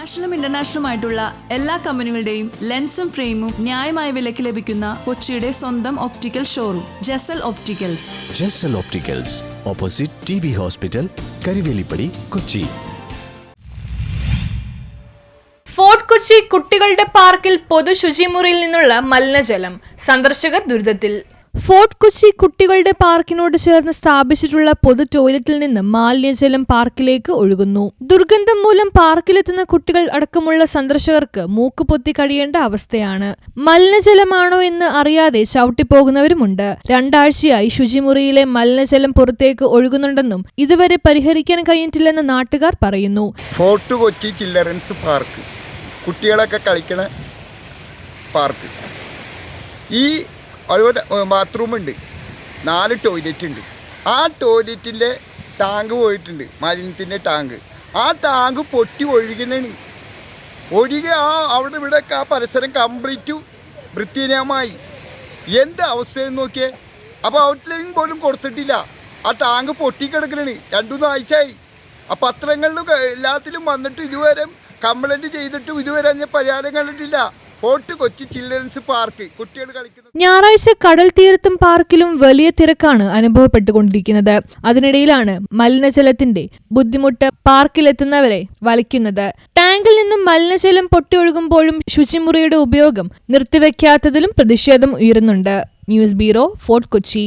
നാഷണലും ഇന്റർനാഷണലുമായിട്ടുള്ള എല്ലാ കമ്പനികളുടെയും ലെൻസും ഫ്രെയിമും ന്യായമായ വിലയ്ക്ക് ലഭിക്കുന്ന കൊച്ചിയുടെ സ്വന്തം optical showroom Jesal opticals. Jesal opticals, opposite TB hospital, Karivelippady, Kochi. Fort Kochi കുട്ടികളുടെ പാർക്കിൽ പൊതു ശുചിമുറിയിൽ നിന്നുള്ള മലിനജലം, സന്ദർശകർ ദുരിതത്തിൽ. ഫോർട്ട് കൊച്ചി കുട്ടികളുടെ പാർക്കിനോട് ചേർന്ന് സ്ഥാപിച്ചിട്ടുള്ള പൊതു ടോയ്ലറ്റിൽ നിന്ന് മാലിന്യജലം പാർക്കിലേക്ക് ഒഴുകുന്നു. ദുർഗന്ധം മൂലം പാർക്കിലെത്തുന്ന കുട്ടികൾ അടക്കമുള്ള സന്ദർശകർക്ക് മൂക്കുപൊത്തി കഴിയേണ്ട അവസ്ഥയാണ്. മലിനജലമാണോ എന്ന് അറിയാതെ ചവിട്ടിപ്പോകുന്നവരുമുണ്ട്. 2 ആഴ്ചയായി ശുചിമുറിയിലെ മലിനജലം പുറത്തേക്ക് ഒഴുകുന്നുണ്ടെന്നും ഇതുവരെ പരിഹരിക്കാൻ കഴിഞ്ഞിട്ടില്ലെന്ന് നാട്ടുകാർ പറയുന്നു. ഫോർട്ട് കൊച്ചി ചിൽഡ്രൻസ് പാർക്ക്, കുട്ടികളൊക്കെ കളിക്കണ പാർക്ക്. ഈ അതുപോലെ ബാത്റൂമുണ്ട്, 4 ടോയ്ലറ്റ് ഉണ്ട്. ആ ടോയ്ലറ്റിൻ്റെ ടാങ്ക് പോയിട്ടുണ്ട്, മാലിന്യത്തിൻ്റെ ടാങ്ക്. ആ ടാങ്ക് പൊട്ടി ഒഴുകുന്നതാണ്. അവിടെ ഇവിടെയൊക്കെ ആ പരിസരം കംപ്ലീറ്റ് വൃത്തിഹീനമായി. എന്ത് അവസ്ഥയെന്ന് നോക്കിയേ. അപ്പോൾ ഔട്ട്ലൈൻ പോലും കൊടുത്തിട്ടില്ല. ആ ടാങ്ക് പൊട്ടിക്കിടക്കണാണ്. 2-3 ആഴ്ചയായി. ആ പത്രങ്ങളിലും എല്ലാത്തിലും വന്നിട്ട് ഇതുവരെ കംപ്ലൈൻറ്റ് ചെയ്തിട്ടും ഇതുവരെ അതിന് പരിഹാരം കണ്ടിട്ടില്ല. ഫോർട്ട് കൊച്ചി ചിൽഡ്രൻസ് പാർക്ക്, കുട്ടികൾ കളിക്കുന്നത്. ഞായറാഴ്ച കടൽ തീരത്തും പാർക്കിലും വലിയ തിരക്കാണ് അനുഭവപ്പെട്ടുകൊണ്ടിരിക്കുന്നത്. അതിനിടയിലാണ് മലിനജലത്തിന്റെ ബുദ്ധിമുട്ട് പാർക്കിലെത്തുന്നവരെ വലയ്ക്കുന്നത്. ടാങ്കിൽ നിന്നും മലിനജലം പൊട്ടിയൊഴുകുമ്പോഴും ശുചിമുറിയുടെ ഉപയോഗം നിർത്തിവെക്കാത്തതിലും പ്രതിഷേധം ഉയരുന്നുണ്ട്. News bureau, fort Kochi.